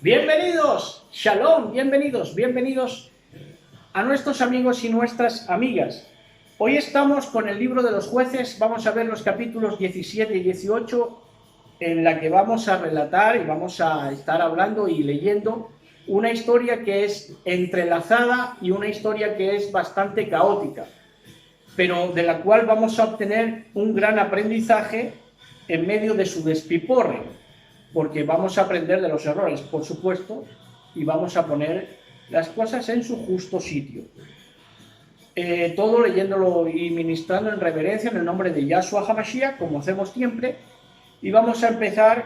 Bienvenidos, Shalom, bienvenidos a nuestros amigos y nuestras amigas. Hoy estamos con el libro de los jueces, vamos a ver los capítulos 17 y 18, en la que vamos a relatar y vamos a estar hablando y leyendo una historia que es entrelazada y una historia que es bastante caótica, pero de la cual vamos a obtener un gran aprendizaje en medio de su despiporre, porque vamos a aprender de los errores, por supuesto, y vamos a poner las cosas en su justo sitio. Todo leyéndolo y ministrando en reverencia en el nombre de Yahshua HaMashiach, como hacemos siempre, y vamos a empezar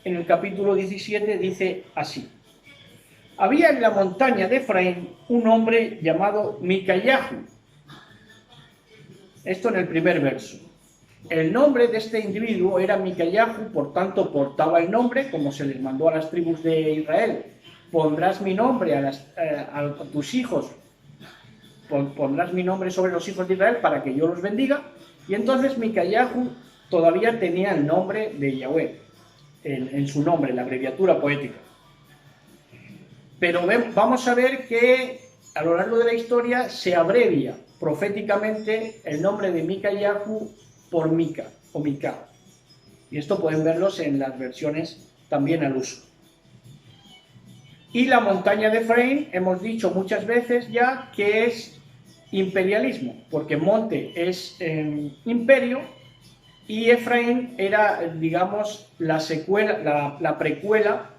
en el capítulo 17, dice así. Había en la montaña de Efraín un hombre llamado Micayahu. Esto en el primer verso. El nombre de este individuo era Micayahu, por tanto portaba el nombre, como se les mandó a las tribus de Israel. Pondrás mi nombre a tus hijos, pondrás mi nombre sobre los hijos de Israel para que yo los bendiga. Y entonces Micayahu todavía tenía el nombre de Yahweh, en su nombre, la abreviatura poética. Pero vamos a ver que a lo largo de la historia se abrevia proféticamente el nombre de Micayahu por Mica o Mica. Y esto pueden verlos en las versiones también al uso. Y la montaña de Efraín, hemos dicho muchas veces ya que es imperialismo, porque monte es imperio y Efraín era, digamos, la precuela,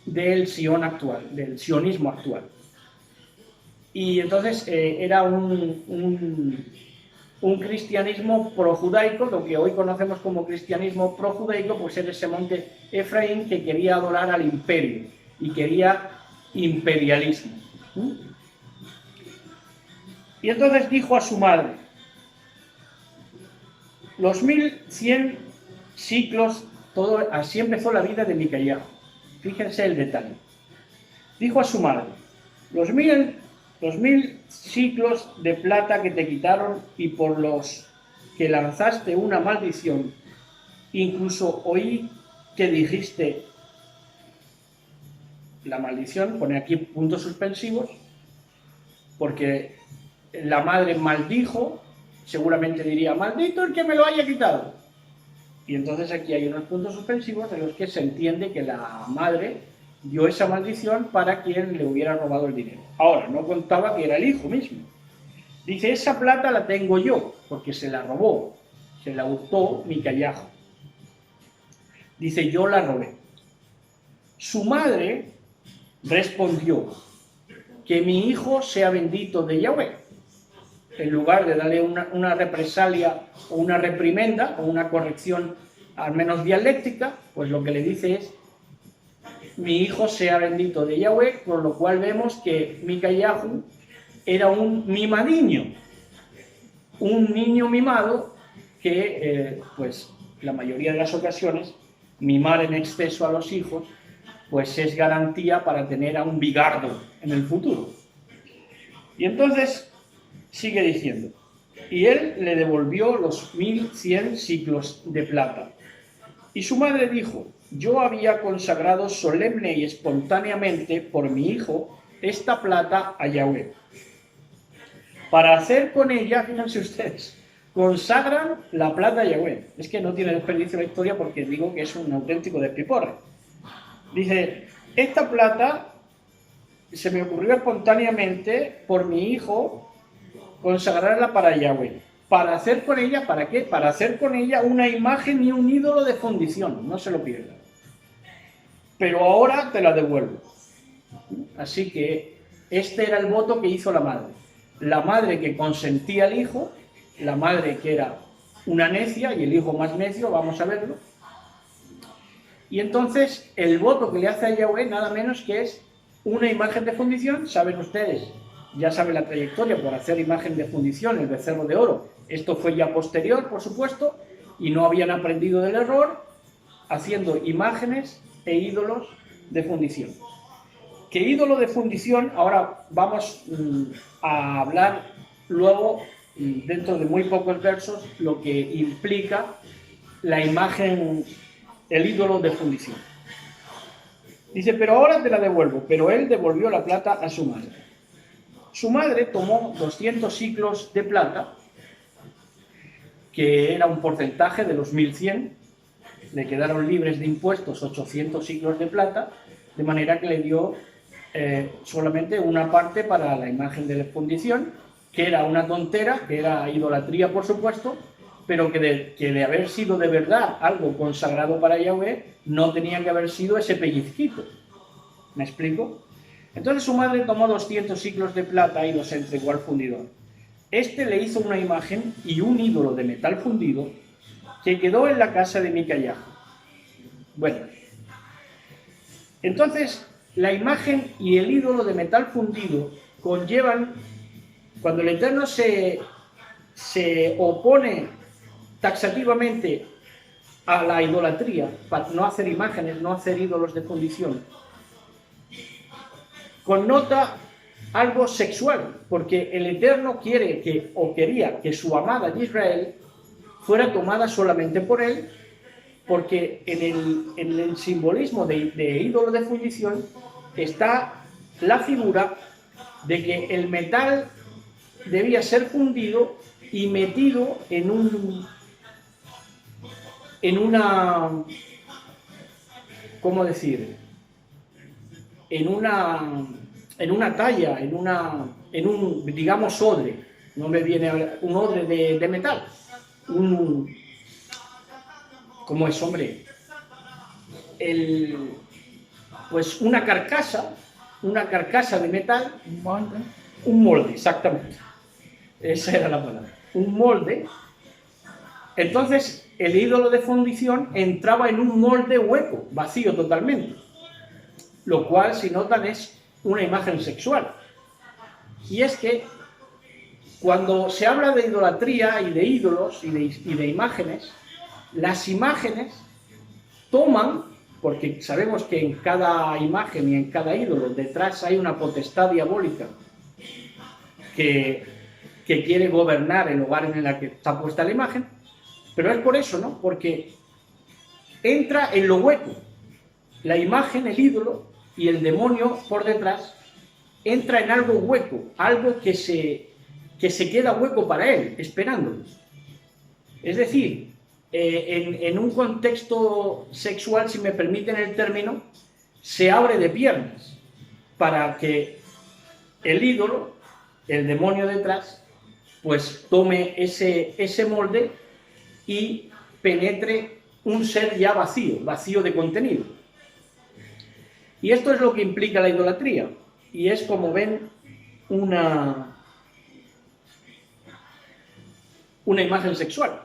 del Sion actual, del sionismo actual. Y entonces era un cristianismo projudaico, lo que hoy conocemos como cristianismo projudaico, pues era ese monte Efraín que quería adorar al imperio y quería imperialismo. Y entonces dijo a su madre, los 1100 ciclos, así empezó la vida de Micayahu. Fíjense el detalle. Dijo a su madre, los mil ciclos de plata que te quitaron y por los que lanzaste una maldición, incluso oí que dijiste la maldición, pone aquí puntos suspensivos, porque la madre maldijo, seguramente diría, maldito el que me lo haya quitado. Y entonces aquí hay unos puntos suspensivos de los que se entiende que la madre dio esa maldición para quien le hubiera robado el dinero. Ahora, no contaba que era el hijo mismo. Dice, esa plata la tengo yo, porque se la robó, se la hurtó Micayahu. Dice, yo la robé. Su madre respondió, que mi hijo sea bendito de Yahweh. En lugar de darle una represalia o una reprimenda o una corrección al menos dialéctica, pues lo que le dice es, mi hijo sea bendito de Yahweh, por lo cual vemos que Micayahu era un mimadiño, un niño mimado que, pues, la mayoría de las ocasiones, mimar en exceso a los hijos, pues es garantía para tener a un bigardo en el futuro. Y entonces sigue diciendo, y él le devolvió los 1100 ciclos de plata. Y su madre dijo, yo había consagrado solemne y espontáneamente por mi hijo esta plata a Yahweh. Para hacer con ella, fíjense ustedes, consagran la plata a Yahweh. Es que no tiene desperdicio la historia porque digo que es un auténtico despiporre. Dice, esta plata se me ocurrió espontáneamente por mi hijo consagrarla para Yahweh. Para hacer con ella, ¿para qué? Para hacer con ella una imagen y un ídolo de fundición, no se lo pierdan. Pero ahora te la devuelvo. Así que este era el voto que hizo la madre. La madre que consentía al hijo, la madre que era una necia y el hijo más necio, vamos a verlo. Y entonces el voto que le hace a Yahweh nada menos que es una imagen de fundición, saben ustedes, ya saben la trayectoria por hacer imagen de fundición, el becerro de oro. Esto fue ya posterior, por supuesto, y no habían aprendido del error, haciendo imágenes e ídolos de fundición. ¿Qué ídolo de fundición? Ahora vamos a hablar luego, dentro de muy pocos versos, lo que implica la imagen, el ídolo de fundición. Dice, pero ahora te la devuelvo. Pero él devolvió la plata a su madre. Su madre tomó 200 siclos de plata, que era un porcentaje de los 1100, le quedaron libres de impuestos 800 siclos de plata, de manera que le dio solamente una parte para la imagen de la fundición, que era una tontera, que era idolatría por supuesto, pero que de haber sido de verdad algo consagrado para Yahweh, no tenía que haber sido ese pellizquito. ¿Me explico? Entonces su madre tomó 200 siclos de plata y los entregó al fundidor. Este le hizo una imagen y un ídolo de metal fundido que quedó en la casa de Micayah. Bueno, entonces la imagen y el ídolo de metal fundido conllevan, cuando el Eterno se opone taxativamente a la idolatría, para no hacer imágenes, no hacer ídolos de fundición, connota algo sexual, porque el Eterno quiere quería que su amada Israel fuera tomada solamente por él, porque en el simbolismo de ídolo de fundición está la figura de que el metal debía ser fundido y metido en una, ¿cómo decir? En una talla, en un, digamos, odre, no me viene ahora, un odre de metal, ¿cómo es, hombre? Pues una carcasa de metal, un molde, exactamente, esa era la palabra, un molde. Entonces el ídolo de fundición entraba en un molde hueco, vacío totalmente, lo cual, si notan, es una imagen sexual. Y es que cuando se habla de idolatría y de ídolos y de imágenes, las imágenes toman, porque sabemos que en cada imagen y en cada ídolo detrás hay una potestad diabólica que quiere gobernar el lugar en el que está puesta la imagen, pero es por eso, ¿no? Porque entra en lo hueco. La imagen, el ídolo y el demonio por detrás entra en algo hueco, algo que se queda hueco para él, esperándolo. Es decir, en un contexto sexual, si me permiten el término, se abre de piernas para que el ídolo, el demonio detrás, pues tome ese molde y penetre un ser ya vacío de contenido. Y esto es lo que implica la idolatría, y es, como ven, una imagen sexual.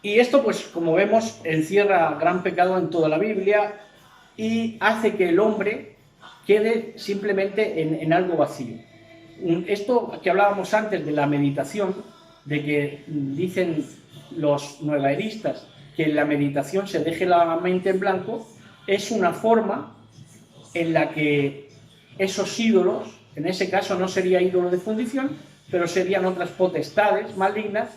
Y esto, pues, como vemos, encierra gran pecado en toda la Biblia y hace que el hombre quede simplemente en algo vacío. Esto que hablábamos antes de la meditación, de que dicen los nuevaeristas que en la meditación se deje la mente en blanco, es una forma en la que esos ídolos, en ese caso no sería ídolo de fundición, pero serían otras potestades malignas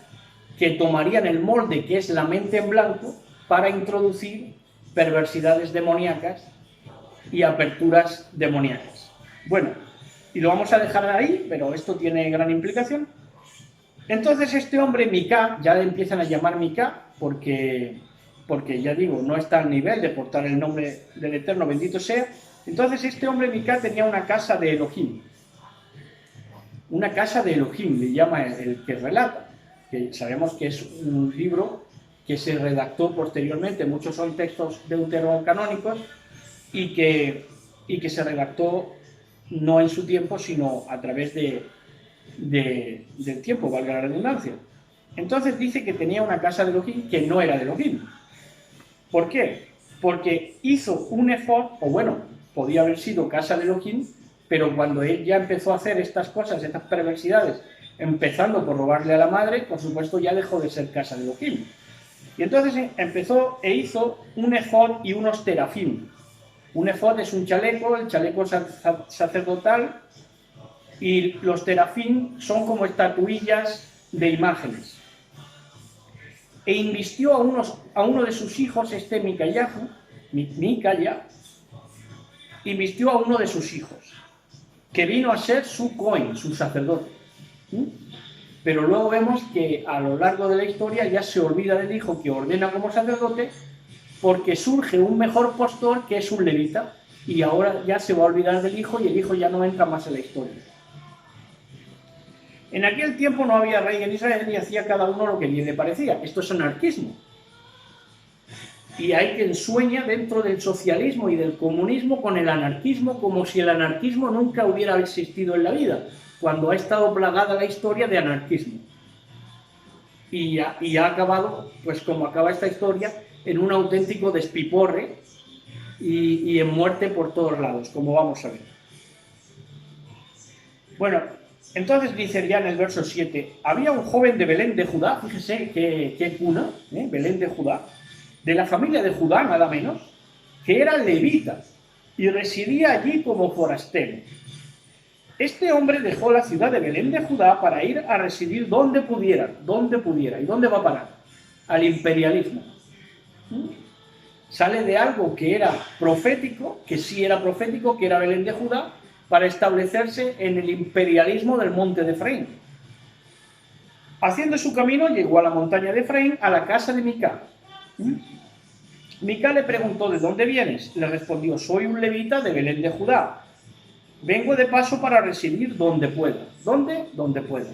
que tomarían el molde que es la mente en blanco para introducir perversidades demoníacas y aperturas demoníacas. Bueno, y lo vamos a dejar ahí, pero esto tiene gran implicación. Entonces este hombre, Micá, ya le empiezan a llamar Micá, porque ya digo, no está al nivel de portar el nombre del Eterno, bendito sea. Entonces este hombre, Micá, tenía una casa de Elohim. Una casa de Elohim, le llama el que relata, que sabemos que es un libro que se redactó posteriormente, muchos son textos deuterocanónicos, y que se redactó no en su tiempo, sino a través del tiempo, valga la redundancia. Entonces dice que tenía una casa de Elohim que no era de Elohim. ¿Por qué? Porque hizo un efod, o bueno, podía haber sido casa de Elohim, pero cuando él ya empezó a hacer estas cosas, estas perversidades, empezando por robarle a la madre, por supuesto ya dejó de ser casa de Elohim. Y entonces empezó e hizo un efod y unos terafim. Un efod es un chaleco, el chaleco sacerdotal, y los terafim son como estatuillas de imágenes. E invistió a uno de sus hijos, Micayah, Mica ya, y vistió a uno de sus hijos, que vino a ser su Cohen, su sacerdote. Pero luego vemos que a lo largo de la historia ya se olvida del hijo que ordena como sacerdote, porque surge un mejor postor que es un levita, y ahora ya se va a olvidar del hijo y el hijo ya no entra más en la historia. En aquel tiempo no había rey en Israel y hacía cada uno lo que bien le parecía. Esto es anarquismo. Y hay quien sueña dentro del socialismo y del comunismo con el anarquismo, como si el anarquismo nunca hubiera existido en la vida, cuando ha estado plagada la historia de anarquismo. Y ha acabado, pues como acaba esta historia, en un auténtico despiporre y en muerte por todos lados, como vamos a ver. Bueno, entonces dice ya en el verso 7, había un joven de Belén de Judá, fíjese qué cuna, Belén de Judá, de la familia de Judá, nada menos, que era levita y residía allí como forastero. Este hombre dejó la ciudad de Belén de Judá para ir a residir donde pudiera. ¿Y dónde va a parar? Al imperialismo. Sale de algo que era profético, que sí era profético, que era Belén de Judá, para establecerse en el imperialismo del monte de Efraín. Haciendo su camino, llegó a la montaña de Efraín, a la casa de Mica. Mica le preguntó, ¿de dónde vienes? Le respondió, soy un levita de Belén de Judá. Vengo de paso para residir donde pueda. ¿Dónde? Donde pueda.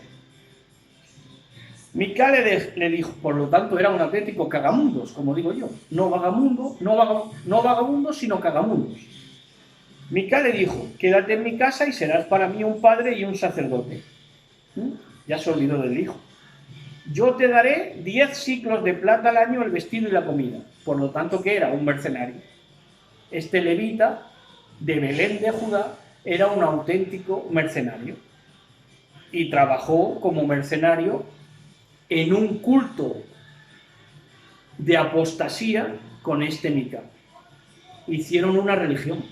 Mica le dijo, por lo tanto era un auténtico cagamundos, como digo yo. No vagabundo, sino cagamundos. Mica le dijo, quédate en mi casa y serás para mí un padre y un sacerdote. Ya se olvidó del hijo. Yo te daré 10 siclos de plata al año el vestido y la comida. Por lo tanto, que era un mercenario. Este levita de Belén de Judá era un auténtico mercenario. Y trabajó como mercenario en un culto de apostasía con este Mica. Hicieron una religión.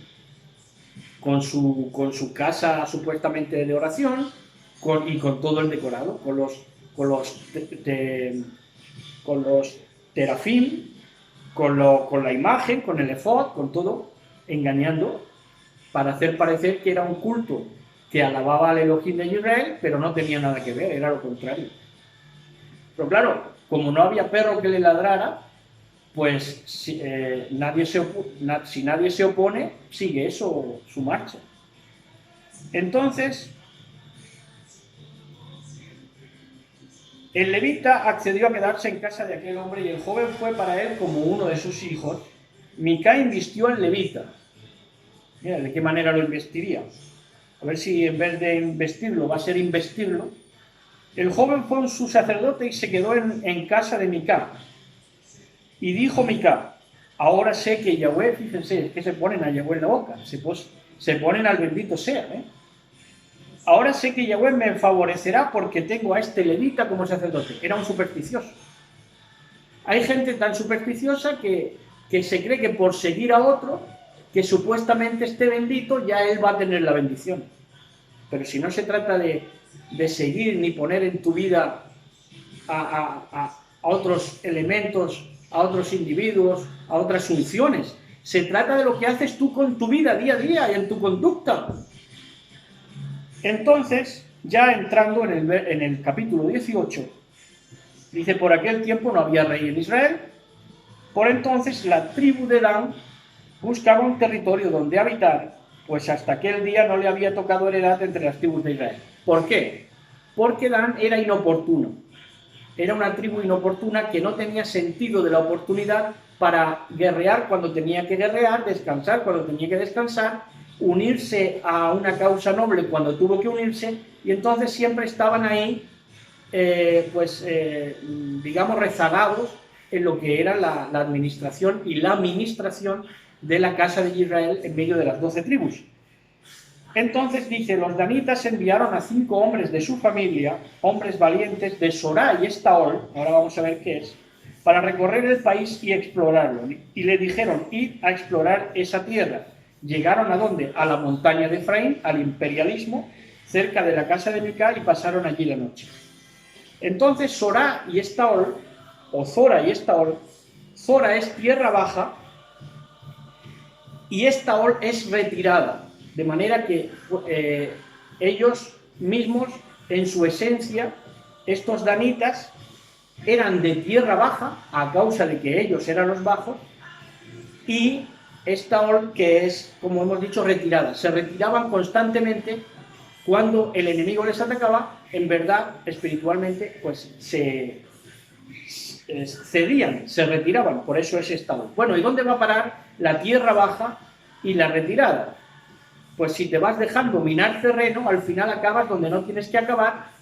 Con su casa supuestamente de oración y con todo el decorado, con los terafim, con la imagen, con el efod, con todo, engañando para hacer parecer que era un culto que alababa al Elohim de Israel, pero no tenía nada que ver, era lo contrario. Pero claro, como no había perro que le ladrara, pues si nadie se opone, sigue eso su marcha. Entonces, el levita accedió a quedarse en casa de aquel hombre y el joven fue para él como uno de sus hijos. Mica invistió al levita. Mira, ¿de qué manera lo investiría? A ver si en vez de investirlo va a ser investirlo. El joven fue su sacerdote y se quedó en casa de Mica. Y dijo Mica, ahora sé que Yahweh, fíjense, es que se ponen a Yahweh en la boca, se ponen al bendito sea, Ahora sé que Yahweh me favorecerá porque tengo a este levita como sacerdote. Era un supersticioso. Hay gente tan supersticiosa que se cree que por seguir a otro, que supuestamente esté bendito, ya él va a tener la bendición. Pero si no se trata de seguir ni poner en tu vida a otros elementos, a otros individuos, a otras funciones. Se trata de lo que haces tú con tu vida día a día y en tu conducta. Entonces, ya entrando en el capítulo 18, dice, por aquel tiempo no había rey en Israel. Por entonces la tribu de Dan buscaba un territorio donde habitar, pues hasta aquel día no le había tocado heredad entre las tribus de Israel. ¿Por qué? Porque Dan era inoportuno. Era una tribu inoportuna que no tenía sentido de la oportunidad para guerrear cuando tenía que guerrear, descansar cuando tenía que descansar, unirse a una causa noble cuando tuvo que unirse, y entonces siempre estaban ahí, digamos, rezagados en lo que era la administración y la ministración de la casa de Israel en medio de las 12 tribus. Entonces dice, los danitas enviaron a 5 hombres de su familia, hombres valientes de Sorá y Estaol, ahora vamos a ver qué es, para recorrer el país y explorarlo. Y le dijeron, id a explorar esa tierra. Llegaron ¿a dónde? A la montaña de Efraín, al imperialismo, cerca de la casa de Mica, y pasaron allí la noche. Entonces Sorá y Estaol, o Zora y Estaol, Zora es tierra baja, y esta ol es retirada, de manera que ellos mismos, en su esencia, estos danitas, eran de tierra baja, a causa de que ellos eran los bajos, y esta ol que es, como hemos dicho, retirada. Se retiraban constantemente cuando el enemigo les atacaba, en verdad, espiritualmente, pues se cedían, se retiraban, por eso es esta ol. Bueno, ¿y dónde va a parar la tierra baja y la retirada? Pues si te vas dejando minar terreno, al final acabas donde no tienes que acabar,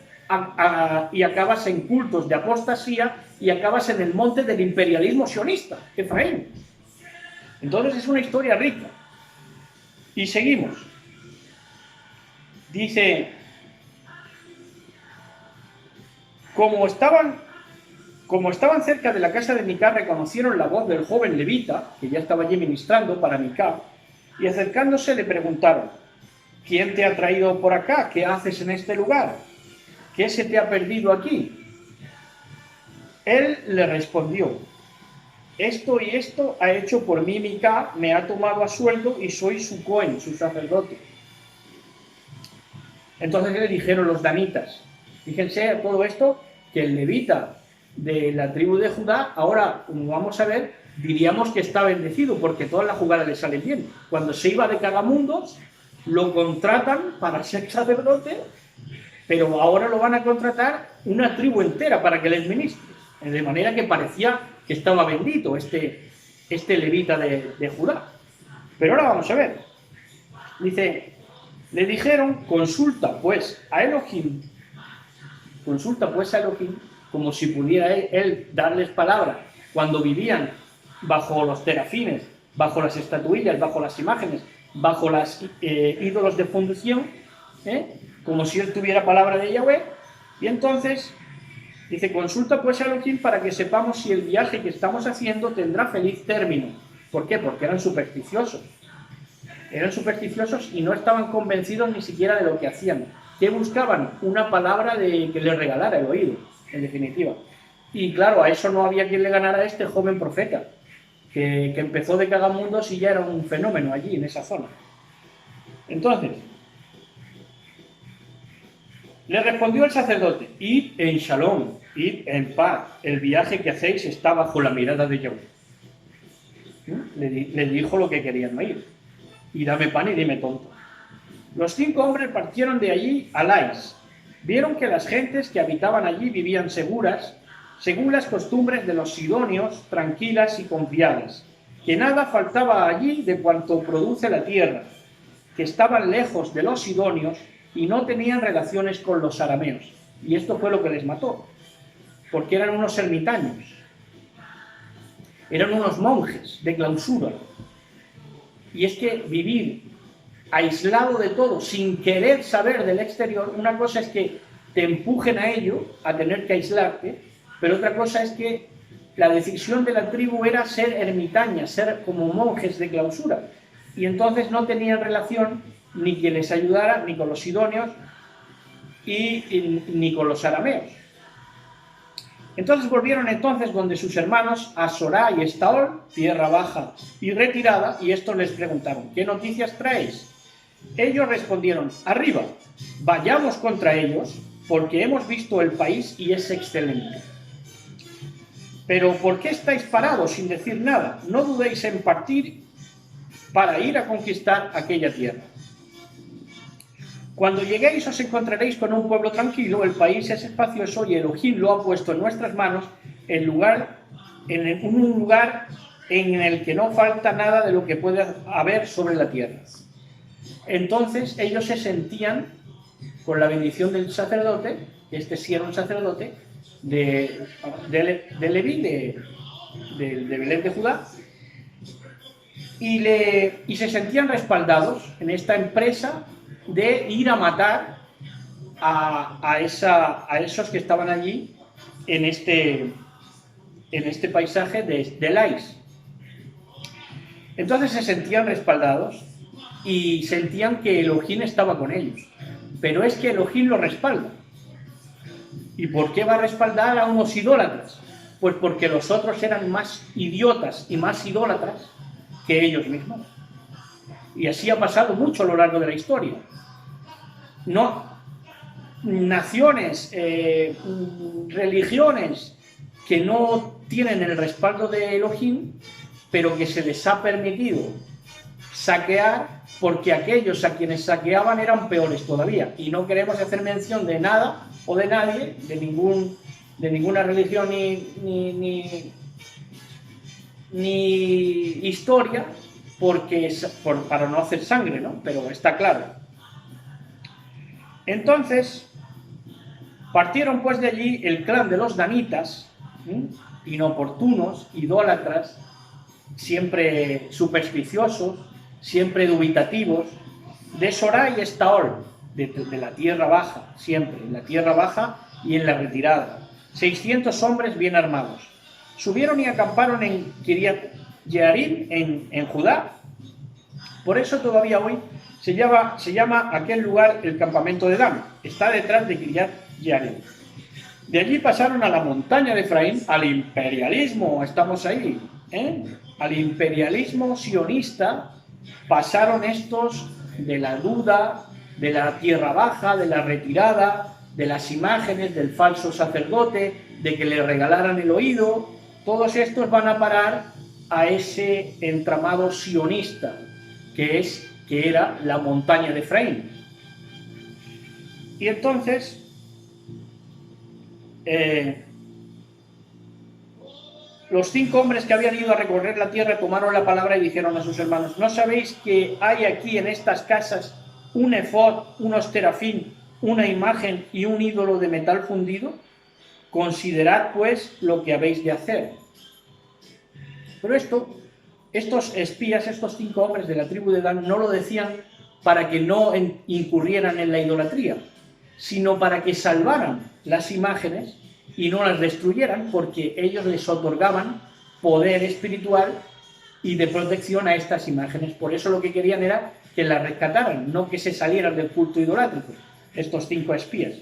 y acabas en cultos de apostasía y acabas en el monte del imperialismo sionista, Efraín. Entonces es una historia rica. Y seguimos. Dice, como estaban cerca de la casa de Micá, reconocieron la voz del joven levita, que ya estaba allí ministrando para Micá, y acercándose le preguntaron, ¿quién te ha traído por acá? ¿Qué haces en este lugar? ¿Qué se te ha perdido aquí? Él le respondió, esto y esto ha hecho por mí Micá, me ha tomado a sueldo y soy su cohen, su sacerdote. Entonces le dijeron los danitas, fíjense a todo esto, que el levita de la tribu de Judá, ahora, como vamos a ver, diríamos que está bendecido, porque todas las jugadas le salen bien. Cuando se iba de Cagamundos, lo contratan para ser sacerdote, pero ahora lo van a contratar una tribu entera para que les ministre. De manera que parecía que estaba bendito este levita de Judá. Pero ahora vamos a ver. Dice, le dijeron, consulta pues a Elohim, como si pudiera él darles palabra cuando vivían bajo los terafines, bajo las estatuillas, bajo las imágenes, bajo los ídolos de fundición, como si él tuviera palabra de Yahweh. Y entonces dice, consulta pues a Elohim para que sepamos si el viaje que estamos haciendo tendrá feliz término. ¿Por qué? Porque eran supersticiosos y no estaban convencidos ni siquiera de lo que hacían. ¿Qué buscaban? Una palabra que les regalara el oído, en definitiva. Y claro, a eso no había quien le ganara a este joven profeta, que empezó de Cagamundos y ya era un fenómeno allí, en esa zona. Entonces, le respondió el sacerdote, id en shalom, id en paz, el viaje que hacéis está bajo la mirada de Yahweh. Le dijo lo que querían oír, y dame pan y dime tonto. Los 5 hombres partieron de allí a Lais. Vieron que las gentes que habitaban allí vivían seguras, según las costumbres de los sidonios, tranquilas y confiadas, que nada faltaba allí de cuanto produce la tierra, que estaban lejos de los sidonios y no tenían relaciones con los arameos. Y esto fue lo que les mató, porque eran unos ermitaños, eran unos monjes de clausura. Y es que vivir aislado de todo, sin querer saber del exterior, una cosa es que te empujen a ello, a tener que aislarte, pero otra cosa es que la decisión de la tribu era ser ermitañas, ser como monjes de clausura, y entonces no tenían relación ni que les ayudara, ni con los sidonios, ni con los arameos. Entonces volvieron donde sus hermanos, a Sorá y Estaol, tierra baja y retirada, y estos les preguntaron, ¿qué noticias traéis? Ellos respondieron, arriba, vayamos contra ellos, porque hemos visto el país y es excelente. Pero ¿por qué estáis parados sin decir nada? No dudéis en partir para ir a conquistar aquella tierra. Cuando lleguéis os encontraréis con un pueblo tranquilo, el país es espacioso y Elohim lo ha puesto en nuestras manos en un lugar en el que no falta nada de lo que puede haber sobre la tierra. Entonces ellos se sentían, con la bendición del sacerdote, este sí era un sacerdote, de Leví, de Belén de Judá, y se sentían respaldados en esta empresa de ir a matar a esos que estaban allí en este paisaje de Lais. Entonces se sentían respaldados y sentían que Elohim estaba con ellos. Pero es que Elohim los respalda. ¿Y por qué va a respaldar a unos idólatras? Pues porque los otros eran más idiotas y más idólatras que ellos mismos. Y así ha pasado mucho a lo largo de la historia. No, naciones, religiones que no tienen el respaldo de Elohim, pero que se les ha permitido saquear porque aquellos a quienes saqueaban eran peores todavía. Y no queremos hacer mención de nada o de nadie, de ninguna religión ni historia, para no hacer sangre, ¿no? Pero está claro. Entonces, partieron pues de allí el clan de los danitas, inoportunos, idólatras, siempre supersticiosos, siempre dubitativos, de Sorá y Estaol, de la tierra baja, siempre, en la tierra baja y en la retirada. 600 hombres bien armados. Subieron y acamparon en Kiriat Jearim, en Judá. Por eso todavía hoy se llama aquel lugar el campamento de Dan. Está detrás de Kiriat Jearim. De allí pasaron a la montaña de Efraín, al imperialismo, estamos ahí, al imperialismo sionista. Pasaron estos de la duda, de la tierra baja, de la retirada, de las imágenes, del falso sacerdote, de que le regalaran el oído. Todos estos van a parar a ese entramado sionista, que era la montaña de Efraín. Y entonces, los 5 hombres que habían ido a recorrer la tierra tomaron la palabra y dijeron a sus hermanos: ¿no sabéis que hay aquí en estas casas un efod, unos terafín, una imagen y un ídolo de metal fundido? Considerad pues lo que habéis de hacer. Pero estos espías, estos 5 hombres de la tribu de Dan, no lo decían para que no incurrieran en la idolatría, sino para que salvaran las imágenes y no las destruyeran, porque ellos les otorgaban poder espiritual y de protección a estas imágenes. Por eso lo que querían era que las rescataran, no que se salieran del culto idolátrico, estos 5 espías.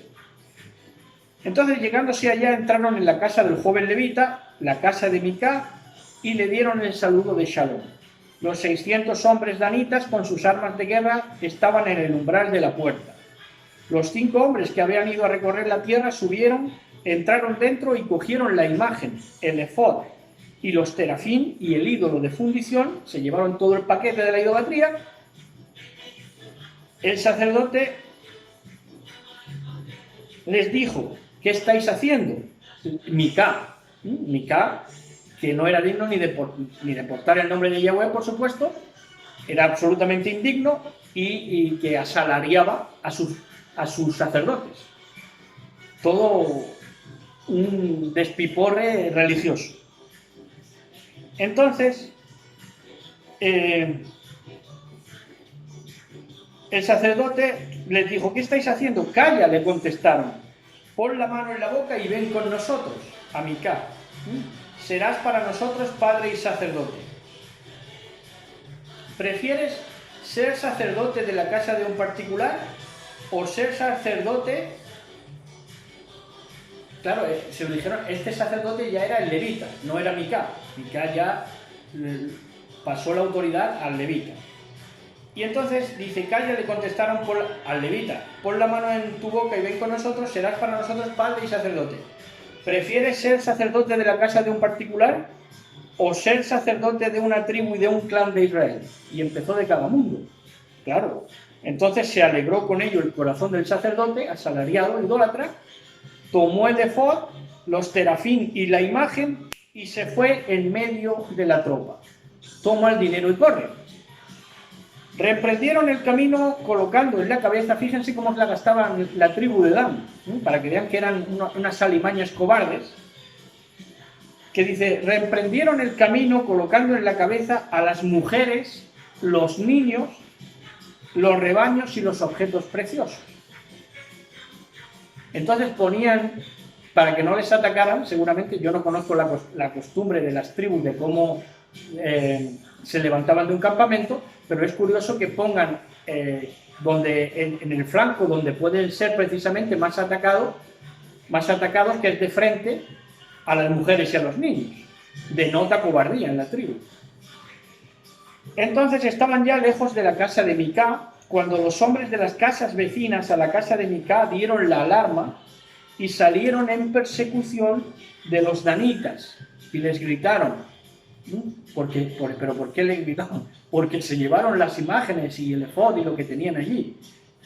Entonces, llegándose allá, entraron en la casa del joven levita, la casa de Micá, y le dieron el saludo de Shalom. Los 600 hombres danitas con sus armas de guerra estaban en el umbral de la puerta. Los 5 hombres que habían ido a recorrer la tierra subieron, entraron dentro y cogieron la imagen, el efod y los terafín y el ídolo de fundición. Se llevaron todo el paquete de la idolatría. El sacerdote les dijo: ¿qué estáis haciendo? Micá, que no era digno ni de portar el nombre de Yahweh, por supuesto, era absolutamente indigno y que asalariaba a sus sacerdotes. Todo un despiporre religioso. Entonces, el sacerdote les dijo: ¿qué estáis haciendo? Calla, le contestaron. Pon la mano en la boca y ven con nosotros, a Micá. Serás para nosotros padre y sacerdote. ¿Prefieres ser sacerdote de la casa de un particular o ser sacerdote? Claro, se lo dijeron, este sacerdote ya era el levita, no era Micá. Micá ya pasó la autoridad al levita. Y entonces dice: calla, le contestaron al levita, pon la mano en tu boca y ven con nosotros, serás para nosotros padre y sacerdote. ¿Prefieres ser sacerdote de la casa de un particular o ser sacerdote de una tribu y de un clan de Israel? Y empezó de cada mundo. Claro. Entonces se alegró con ello el corazón del sacerdote, asalariado, idólatra, tomó el efod, los terafín y la imagen y se fue en medio de la tropa. Toma el dinero y corre. Reemprendieron el camino colocando en la cabeza, fíjense cómo la gastaban la tribu de Dan, para que vean que eran unas alimañas cobardes, que dice: reemprendieron el camino colocando en la cabeza a las mujeres, los niños, los rebaños y los objetos preciosos. Entonces ponían, para que no les atacaran, seguramente, yo no conozco la costumbre de las tribus de cómo se levantaban de un campamento, pero es curioso que pongan en el flanco donde pueden ser precisamente más atacados, que es de frente a las mujeres y a los niños. Denota cobardía en la tribu. Entonces estaban ya lejos de la casa de Micá, cuando los hombres de las casas vecinas a la casa de Micá dieron la alarma y salieron en persecución de los danitas y les gritaron. ¿Pero por qué le gritaron? Porque se llevaron las imágenes y el efod y lo que tenían allí,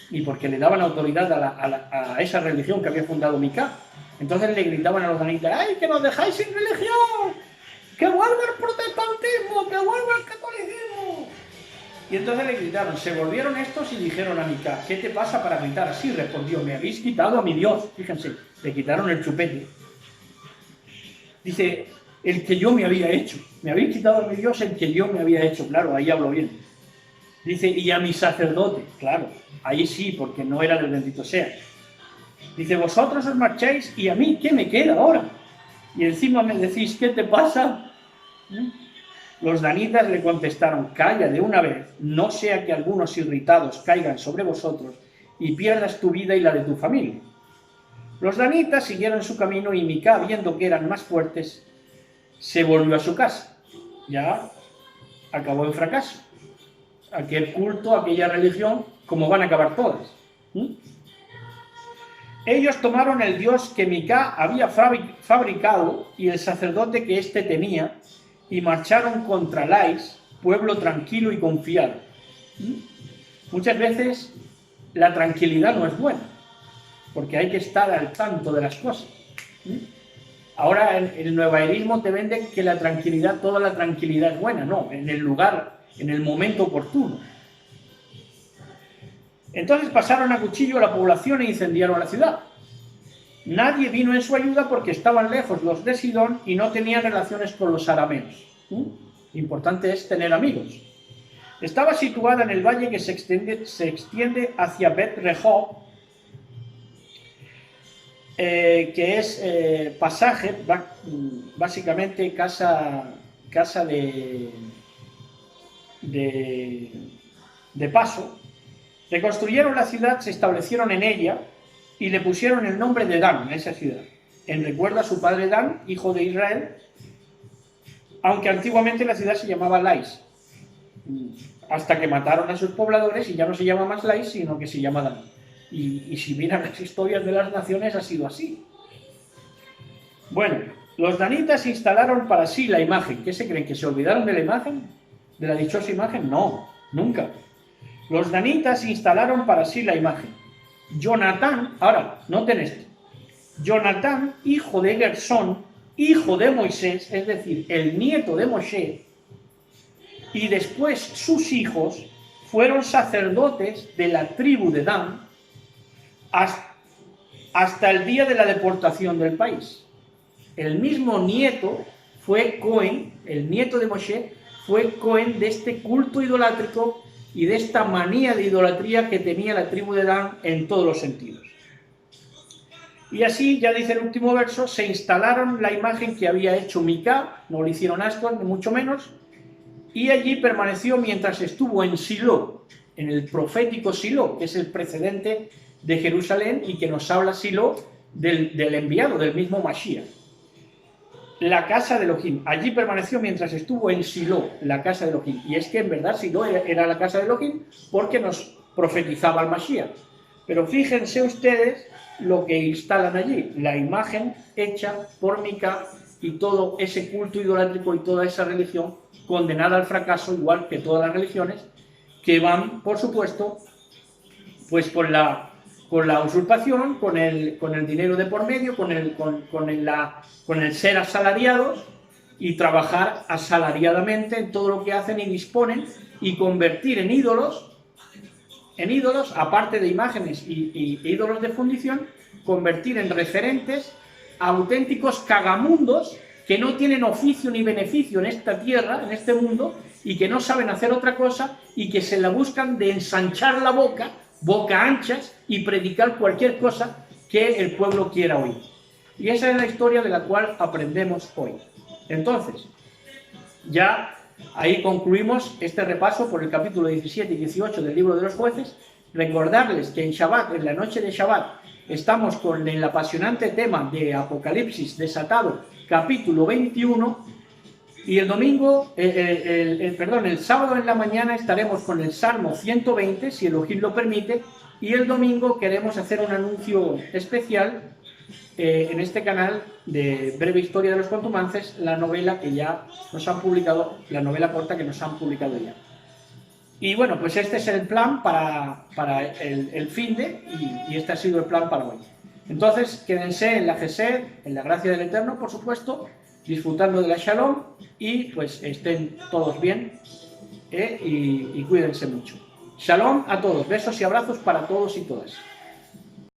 y porque le daban autoridad a esa religión que había fundado Micá. Entonces le gritaban a los danitas: ¡ay, que nos dejáis sin religión! ¡Que vuelva el protestantismo! ¡Que vuelva el catolicismo! Y entonces le gritaron. Se volvieron estos y dijeron a Micá: ¿qué te pasa para gritar así? Respondió: me habéis quitado a mi Dios. Fíjense, le quitaron el chupete. Dice: el que yo me había hecho. Me habéis quitado a mi Dios, el que yo me había hecho. Claro, ahí hablo bien. Dice: y a mi sacerdote. Claro, ahí sí, porque no era del bendito sea. Dice: vosotros os marcháis y a mí, ¿qué me queda ahora? Y encima me decís: ¿qué te pasa? Los danitas le contestaron: calla de una vez, no sea que algunos irritados caigan sobre vosotros y pierdas tu vida y la de tu familia. Los danitas siguieron su camino y Micá, viendo que eran más fuertes, se volvió a su casa. Ya acabó en fracaso. Aquel culto, aquella religión, como van a acabar todas. Ellos tomaron el dios que Micá había fabricado y el sacerdote que éste tenía, y marcharon contra Lais, pueblo tranquilo y confiado. Muchas veces la tranquilidad no es buena, porque hay que estar al tanto de las cosas. Ahora el nuevaerismo te vende que la tranquilidad, toda la tranquilidad es buena. No, en el lugar, en el momento oportuno. Entonces pasaron a cuchillo a la población e incendiaron la ciudad. Nadie vino en su ayuda porque estaban lejos los de Sidón y no tenían relaciones con los arameos. Importante es tener amigos. Estaba situada en el valle que se extiende hacia Bet Rehob, que es pasaje, básicamente casa de paso. Reconstruyeron la ciudad, se establecieron en ella y le pusieron el nombre de Dan a esa ciudad, en recuerdo a su padre Dan, hijo de Israel, aunque antiguamente la ciudad se llamaba Lais, hasta que mataron a sus pobladores y ya no se llama más Lais, sino que se llama Dan. Y si miran las historias de las naciones, ha sido así. Bueno, los danitas instalaron para sí la imagen. ¿Qué se creen? ¿Que se olvidaron de la imagen? ¿De la dichosa imagen? No, nunca. Los danitas instalaron para sí la imagen. Jonatán, ahora, noten esto. Jonatán, hijo de Gersón, hijo de Moisés, es decir, el nieto de Moshe, y después sus hijos fueron sacerdotes de la tribu de Dan hasta el día de la deportación del país. El mismo nieto fue Cohen, el nieto de Moshe, fue Cohen de este culto idolátrico y de esta manía de idolatría que tenía la tribu de Dan en todos los sentidos. Y así, ya dice el último verso, se instalaron la imagen que había hecho Micá, no le hicieron asco, ni mucho menos, y allí permaneció mientras estuvo en Silo, en el profético Silo, que es el precedente de Jerusalén y que nos habla Silo del enviado, del mismo Mashiach. La casa de Elohim. Allí permaneció mientras estuvo en Silo, la casa de Elohim. Y es que en verdad Silo era la casa de Elohim porque nos profetizaba el Mashiach. Pero fíjense ustedes lo que instalan allí, la imagen hecha por Micá y todo ese culto idolátrico y toda esa religión condenada al fracaso, igual que todas las religiones, que van, por supuesto, pues con la usurpación, con el dinero de por medio, con el ser asalariados y trabajar asalariadamente en todo lo que hacen y disponen y convertir en ídolos, aparte de imágenes y ídolos de fundición, convertir en referentes auténticos cagamundos que no tienen oficio ni beneficio en esta tierra, en este mundo, y que no saben hacer otra cosa y que se la buscan de ensanchar la boca anchas, y predicar cualquier cosa que el pueblo quiera oír. Y esa es la historia de la cual aprendemos hoy. Entonces, ya ahí concluimos este repaso por el capítulo 17 y 18 del libro de los jueces. Recordarles que en Shabbat, en la noche de Shabbat, estamos con el apasionante tema de Apocalipsis desatado, capítulo 21, Y el domingo, el sábado en la mañana estaremos con el Salmo 120, si Elohim lo permite, y el domingo queremos hacer un anuncio especial en este canal de Breve Historia de los Contumaces, la novela que ya nos han publicado, la novela corta que nos han publicado ya. Y bueno, pues este es el plan para el finde y este ha sido el plan para hoy. Entonces, quédense en la Gesed, en la gracia del Eterno, por supuesto, disfrutando de la Shalom y pues estén todos bien y cuídense mucho. Shalom a todos, besos y abrazos para todos y todas.